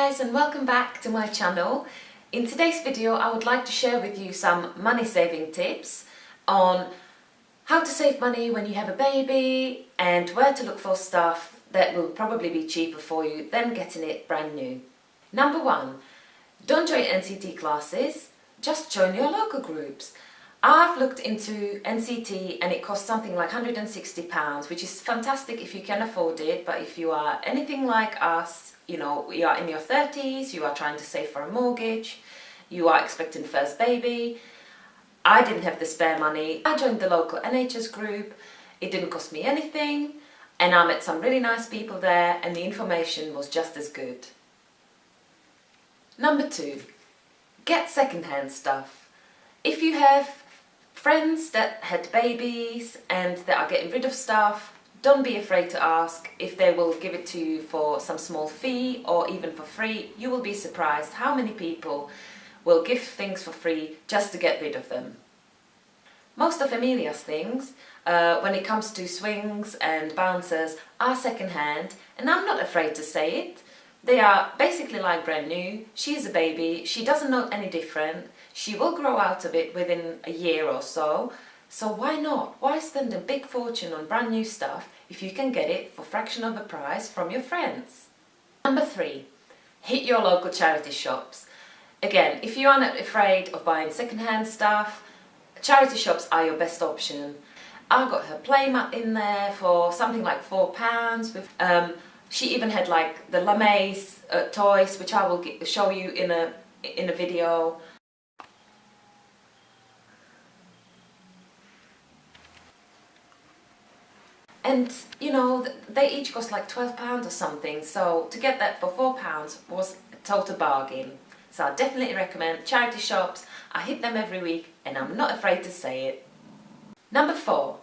guys, and welcome back to my channel. In today's video I would like to share with you some money saving tips on how to save money when you have a baby and where to look for stuff that will probably be cheaper for you than getting it brand new. Number one, don't join NCT classes, just join your local groups. I've looked into NCT and it costs something like £160, which is fantastic if you can afford it, but if you are anything like us, you know, you are in your 30s, you are trying to save for a mortgage, you are expecting first baby. I didn't have the spare money. I joined the local NHS group. It didn't cost me anything and I met some really nice people there and the information was just as good. Number two, get second-hand stuff. If you have friends that had babies and that are getting rid of stuff, don't be afraid to ask if they will give it to you for some small fee or even for free. You will be surprised how many people will give things for free just to get rid of them. Most of Amelia's things, when it comes to swings and bouncers, are second-hand, and I'm not afraid to say it. They are basically like brand new. She's a baby, she doesn't know any different, she will grow out of it within a year or so, so why not? Why spend a big fortune on brand new stuff if you can get it for a fraction of the price from your friends? Number three, hit your local charity shops. Again, if you are not afraid of buying second-hand stuff, charity shops are your best option. I got her playmat in there for something like £4 with she even had like the Lame's toys, which I will show you in a video. And you know, they each cost like £12 or something, so to get that for £4 was a total bargain. So I definitely recommend charity shops. I hit them every week and I'm not afraid to say it. Number four,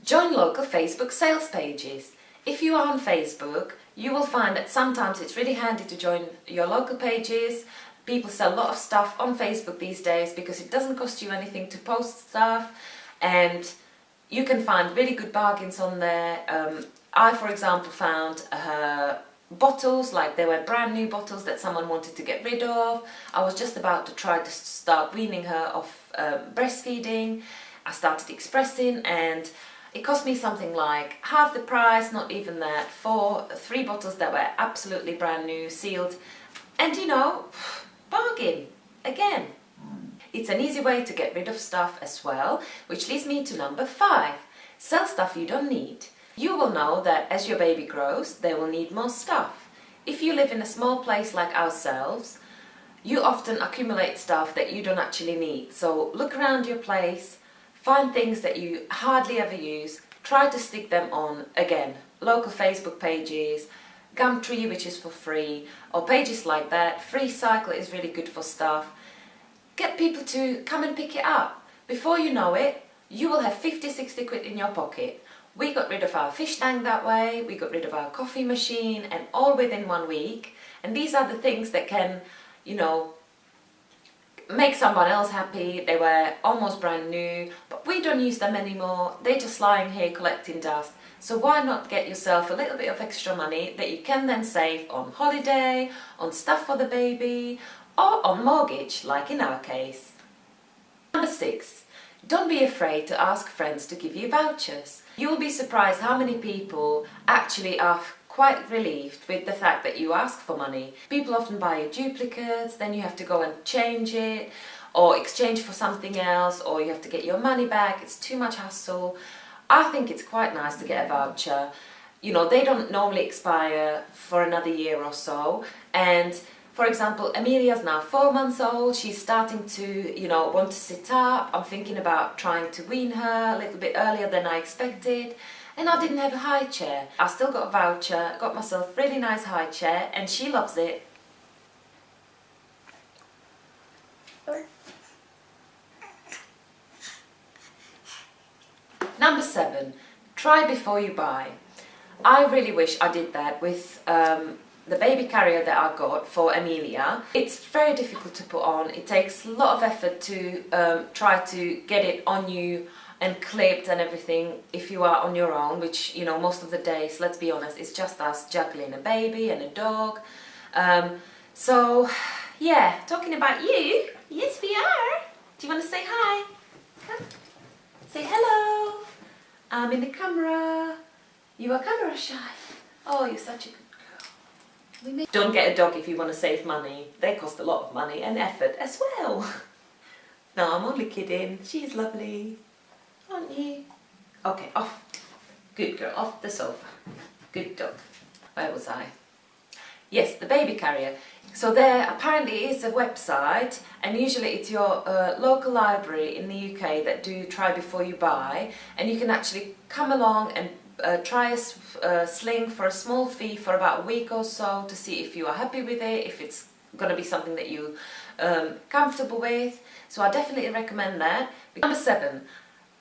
join local Facebook sales pages. If you are on Facebook, you will find that sometimes it's really handy to join your local pages. People sell a lot of stuff on Facebook these days because it doesn't cost you anything to post stuff and you can find really good bargains on there. I, for example, found bottles, like they were brand new bottles that someone wanted to get rid of. I was just about to try to start weaning her off breastfeeding. I started expressing and it cost me something like half the price, not even that, for 3 bottles that were absolutely brand new, sealed, and you know, bargain, again. It's an easy way to get rid of stuff as well, which leads me to number 5, sell stuff you don't need. You will know that as your baby grows, they will need more stuff. If you live in a small place like ourselves, you often accumulate stuff that you don't actually need, so look around your place. Find things that you hardly ever use, try to stick them on, again, local Facebook pages, Gumtree, which is for free, or pages like that. FreeCycle is really good for stuff. Get people to come and pick it up. Before you know it, you will have 50-60 quid in your pocket. We got rid of our fish tank that way, we got rid of our coffee machine, and all within 1 week. And these are the things that can, you know, make someone else happy. They were almost brand new, but we don't use them anymore. They're just lying here collecting dust. So why not get yourself a little bit of extra money that you can then save on holiday, on stuff for the baby, or on mortgage, like in our case. Number 6, don't be afraid to ask friends to give you vouchers. You'll be surprised how many people actually are quite relieved with the fact that you ask for money. People often buy you duplicates, then you have to go and change it, or exchange for something else, or you have to get your money back. It's too much hassle. I think it's quite nice to get a voucher. You know, they don't normally expire for another year or so, and for example, Amelia's now 4 months old, she's starting to, you know, want to sit up. I'm thinking about trying to wean her a little bit earlier than I expected. And I didn't have a high chair. I still got a voucher, got myself a really nice high chair, and she loves it. Number 7, try before you buy. I really wish I did that with the baby carrier that I got for Amelia. It's very difficult to put on. It takes a lot of effort to try to get it on you and clipped and everything if you are on your own, which, you know, most of the days, let's be honest, it's just us juggling a baby and a dog. So, yeah, talking about you, yes we are. Do you want to say hi? Come. Say hello. I'm in the camera. You are camera shy. Oh, you're such a good girl. Don't get a dog if you want to save money. They cost a lot of money and effort as well. No, I'm only kidding. She's lovely. Aren't you? Okay, off. Good girl, off the sofa. Good dog. Where was I? Yes, the baby carrier. So there apparently is a website, and usually it's your local library in the UK that do try before you buy, and you can actually come along and try a sling for a small fee for about a week or so to see if you are happy with it, if it's going to be something that you comfortable with. So I definitely recommend that. Number 7,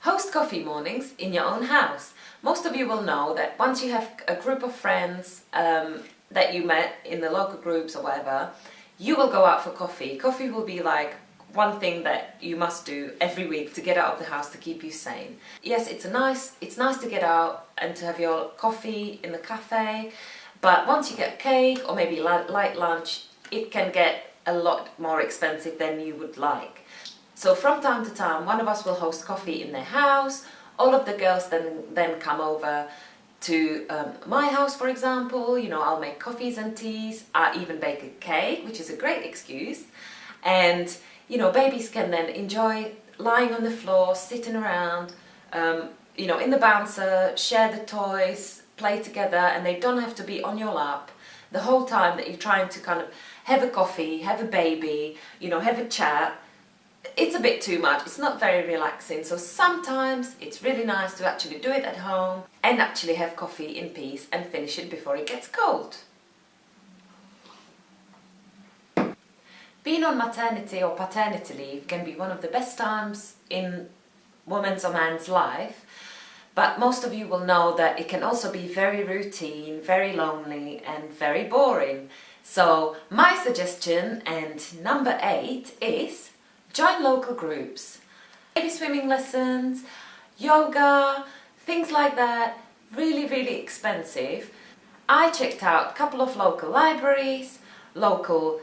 host coffee mornings in your own house. Most of you will know that once you have a group of friends that you met in the local groups or whatever, you will go out for coffee. Coffee will be like one thing that you must do every week to get out of the house to keep you sane. Yes, it's nice to get out and to have your coffee in the cafe, but once you get a cake or maybe light lunch, it can get a lot more expensive than you would like. So from time to time, one of us will host coffee in their house. All of the girls then come over to my house, for example. You know, I'll make coffees and teas. I even bake a cake, which is a great excuse. And, you know, babies can then enjoy lying on the floor, sitting around, you know, in the bouncer, share the toys, play together, and they don't have to be on your lap the whole time that you're trying to kind of have a coffee, have a baby, you know, have a chat. It's a bit too much, it's not very relaxing, so sometimes it's really nice to actually do it at home and actually have coffee in peace and finish it before it gets cold. Being on maternity or paternity leave can be one of the best times in woman's or man's life, but most of you will know that it can also be very routine, very lonely and very boring. So my suggestion, and number 8, is join local groups. Baby swimming lessons, yoga, things like that, really, really expensive. I checked out a couple of local libraries, local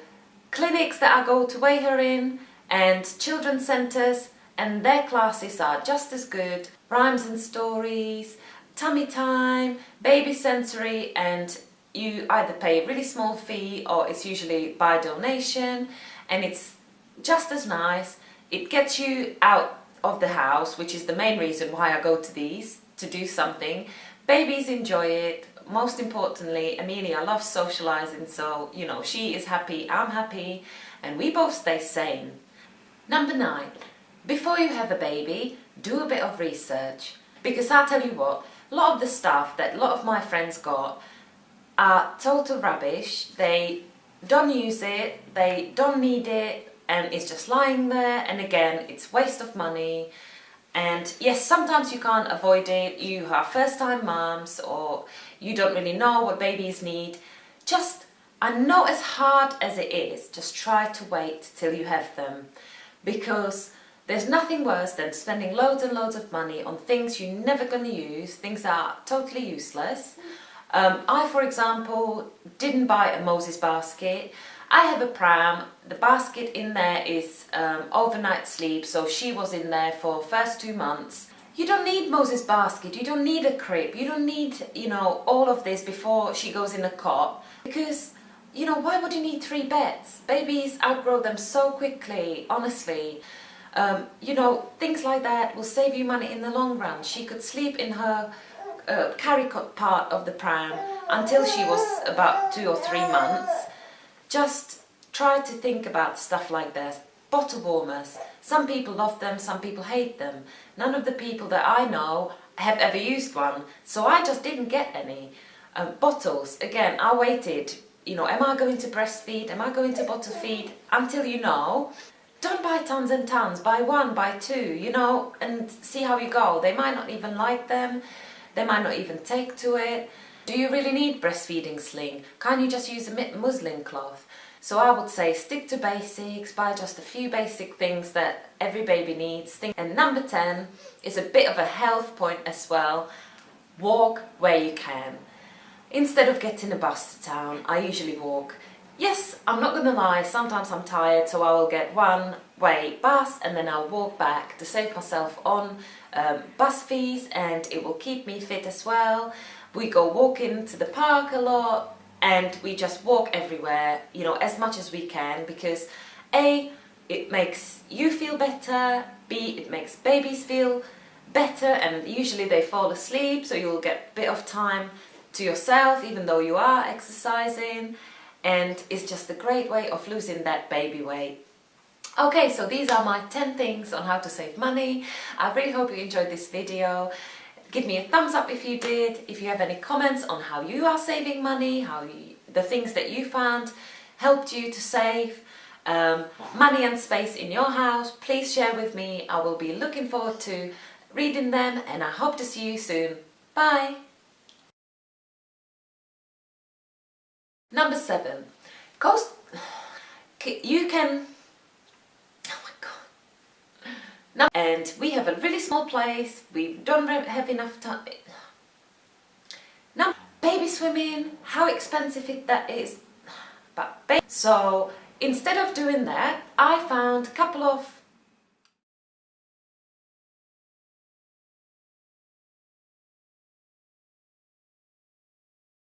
clinics that I go to weigh her in, and children's centres, and their classes are just as good. Rhymes and stories, tummy time, baby sensory, and you either pay a really small fee or it's usually by donation, and it's just as nice. It gets you out of the house, which is the main reason why I go to these, to do something. Babies enjoy it. Most importantly, Amelia loves socialising, so, you know, she is happy, I'm happy, and we both stay sane. Number 9, before you have a baby, do a bit of research. Because I'll tell you what, a lot of the stuff that a lot of my friends got are total rubbish. They don't use it, they don't need it, and it's just lying there, and again, it's waste of money. And yes, sometimes you can't avoid it. You are first-time mums, or you don't really know what babies need. Just, I know as hard as it is, just try to wait till you have them, because there's nothing worse than spending loads and loads of money on things you're never going to use, things that are totally useless. I, for example, didn't buy a Moses basket. I have a pram. The basket in there is overnight sleep, so she was in there for first 2 months. You don't need Moses basket, you don't need a crib, you don't need, you know, all of this before she goes in a cot, because, you know, why would you need 3 beds? Babies outgrow them so quickly, honestly. You know, things like that will save you money in the long run. She could sleep in her carry cot part of the pram until she was about 2 or 3 months. Just try to think about stuff like this. Bottle warmers. Some people love them, some people hate them. None of the people that I know have ever used one, so I just didn't get any. Bottles, again, I waited. You know, am I going to breastfeed? Am I going to bottle feed? Until you know. Don't buy tons and tons. Buy 1, buy 2, you know, and see how you go. They might not even like them. They might not even take to it. Do you really need breastfeeding sling? Can't you just use a muslin cloth? So I would say stick to basics, buy just a few basic things that every baby needs. And number 10 is a bit of a health point as well. Walk where you can. Instead of getting a bus to town, I usually walk. Yes, I'm not gonna lie, sometimes I'm tired, so I will get one way bus and then I'll walk back to save myself on bus fees, and it will keep me fit as well. We go walking to the park a lot and we just walk everywhere, you know, as much as we can, because A, it makes you feel better, B, it makes babies feel better, and usually they fall asleep, so you'll get a bit of time to yourself even though you are exercising, and it's just a great way of losing that baby weight. Okay, so these are my 10 things on how to save money. I really hope you enjoyed this video. Give me a thumbs up if you did. If you have any comments on how you are saving money, the things that you found helped you to save money and space in your house, please share with me. I will be looking forward to reading them, and I hope to see you soon. Bye! Number 7. You can... Oh my god. And we have a really small place. We don't have enough time. Now, baby swimming, how expensive that is. So instead of doing that, I found a couple of